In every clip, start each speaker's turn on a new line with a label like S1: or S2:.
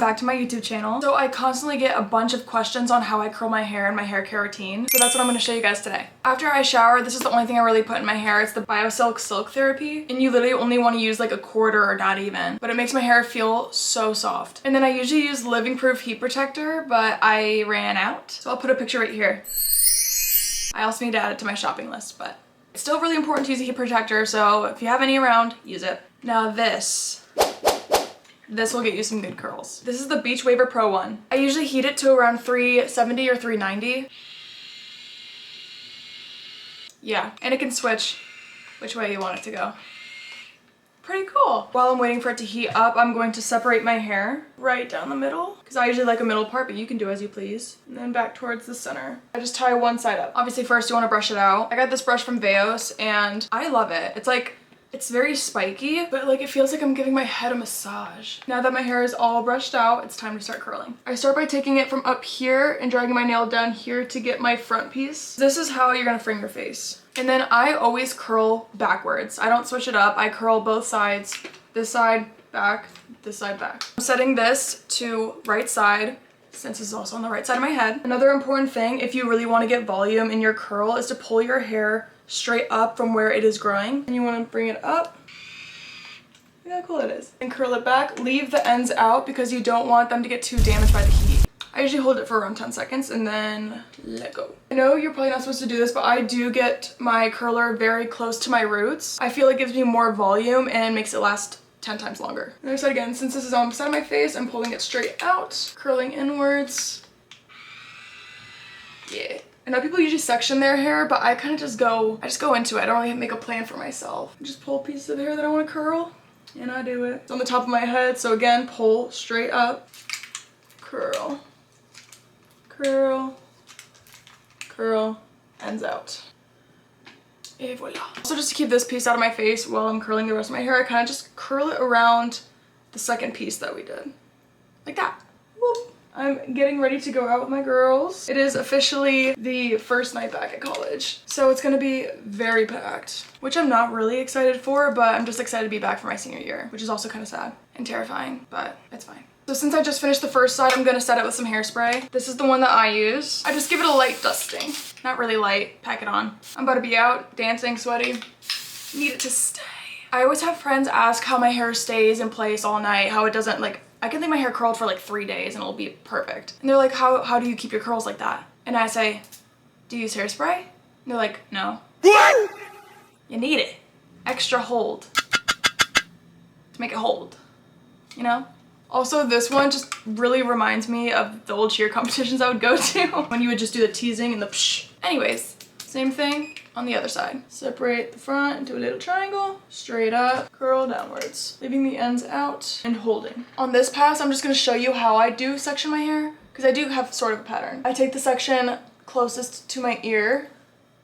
S1: back to my YouTube channel. So I constantly get a bunch of questions on how I curl my hair and my hair care routine. So that's what I'm going to show you guys today. After I shower, this is the only thing I really put in my hair. It's the BioSilk Silk Therapy. And you literally only want to use like a quarter or not even. But it makes my hair feel so soft. And then I usually use Living Proof Heat Protector, but I ran out. So I'll put a picture right here. I also need to add it to my shopping list, but it's still really important to use a heat protector. So if you have any around, use it. Now this will get you some good curls. This is the Beach Waver Pro one. I usually heat it to around 370 or 390. Yeah, and it can switch which way you want it to go. Pretty cool. While I'm waiting for it to heat up, I'm going to separate my hair right down the middle because I usually like a middle part, but you can do as you please. And then back towards the center. I just tie one side up. Obviously first you want to brush it out. I got this brush from Veos and I love it. It's very spiky, but like it feels like I'm giving my head a massage. Now that my hair is all brushed out, it's time to start curling. I start by taking it from up here and dragging my nail down here to get my front piece. This is how you're gonna frame your face. And then I always curl backwards. I don't switch it up. I curl both sides. This side back, this side back. I'm setting this to right side, since it's also on the right side of my head. Another important thing, if you really want to get volume in your curl, is to pull your hair straight up from where it is growing. And you want to bring it up. Look how cool it is. And curl it back. Leave the ends out because you don't want them to get too damaged by the heat. I usually hold it for around 10 seconds and then let go. I know you're probably not supposed to do this, but I do get my curler very close to my roots. I feel it gives me more volume and makes it last 10 times longer. Other side again, since this is on the side of my face, I'm pulling it straight out, curling inwards. Yeah. I know people usually section their hair, but I kind of just go into it. I don't really make a plan for myself. I just pull pieces of hair that I want to curl, and I do it. It's on the top of my head, so again, pull straight up, curl, curl, curl, ends out. Et voila. So just to keep this piece out of my face while I'm curling the rest of my hair, I kind of just curl it around the second piece that we did. Like that. Whoop. I'm getting ready to go out with my girls. It is officially the first night back at college. So it's gonna be very packed, which I'm not really excited for, but I'm just excited to be back for my senior year, which is also kind of sad and terrifying, but it's fine. So since I just finished the first side, I'm gonna set it with some hairspray. This is the one that I use. I just give it a light dusting. Not really light, pack it on. I'm about to be out, dancing, sweaty. Need it to stay. I always have friends ask how my hair stays in place all night, how it doesn't like, I can leave my hair curled for like 3 days and it'll be perfect. And they're like, how do you keep your curls like that? And I say, do you use hairspray? And they're like, no. What? You need it. Extra hold. To make it hold, you know? Also, this one just really reminds me of the old cheer competitions I would go to when you would just do the teasing and the psh. Anyways, same thing on the other side. Separate the front into a little triangle, straight up, curl downwards, leaving the ends out and holding. On this pass, I'm just gonna show you how I do section my hair because I do have sort of a pattern. I take the section closest to my ear,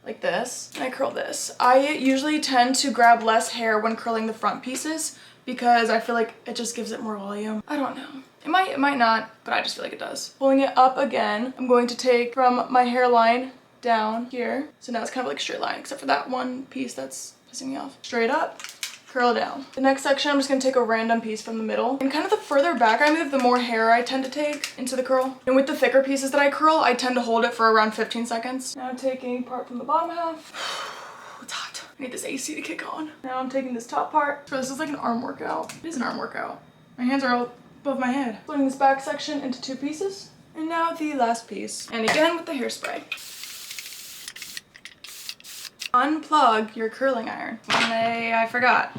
S1: like this, and I curl this. I usually tend to grab less hair when curling the front pieces because I feel like it just gives it more volume. I don't know. It might not, but I just feel like it does. Pulling it up again, I'm going to take from my hairline down here. So now it's kind of like a straight line, except for that one piece that's pissing me off. Straight up, curl down. The next section, I'm just gonna take a random piece from the middle. And kind of the further back I move, the more hair I tend to take into the curl. And with the thicker pieces that I curl, I tend to hold it for around 15 seconds. Now I'm taking part from the bottom half. It's hot. I need this AC to kick on. Now I'm taking this top part. So this is like an arm workout. It is an arm workout. My hands are all above my head. Splitting this back section into 2 pieces. And now the last piece. And again with the hairspray. Unplug your curling iron. I forgot.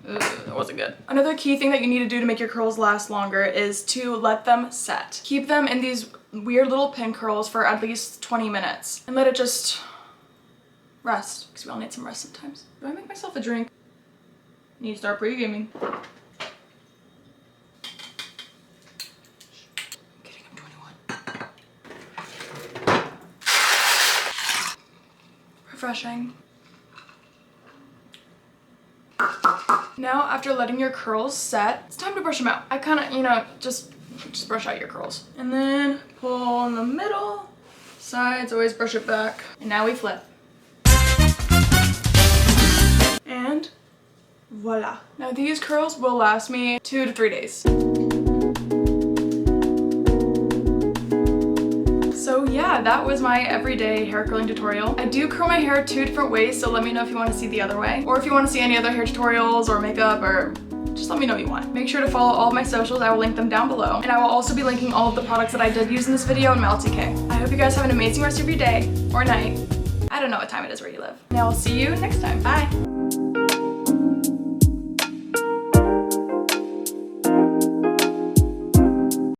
S1: That wasn't good. Another key thing that you need to do to make your curls last longer is to let them set. Keep them in these weird little pin curls for at least 20 minutes and let it just rest, because we all need some rest sometimes. Do I make myself a drink? Need to start pre-gaming. Refreshing. Now, after letting your curls set, it's time to brush them out. I kind of, you know, just brush out your curls. And then pull in the middle, sides, always brush it back. And now we flip. And voila. Now these curls will last me 2 to 3 days. yeah, that was my everyday hair curling tutorial. I do curl my hair 2 different ways, so let me know if you want to see the other way. Or if you want to see any other hair tutorials or makeup, or just let me know what you want. Make sure to follow all of my socials. I will link them down below. And I will also be linking all of the products that I did use in this video in my LTK. I hope you guys have an amazing rest of your day or night. I don't know what time it is where you live. And I will see you next time. Bye.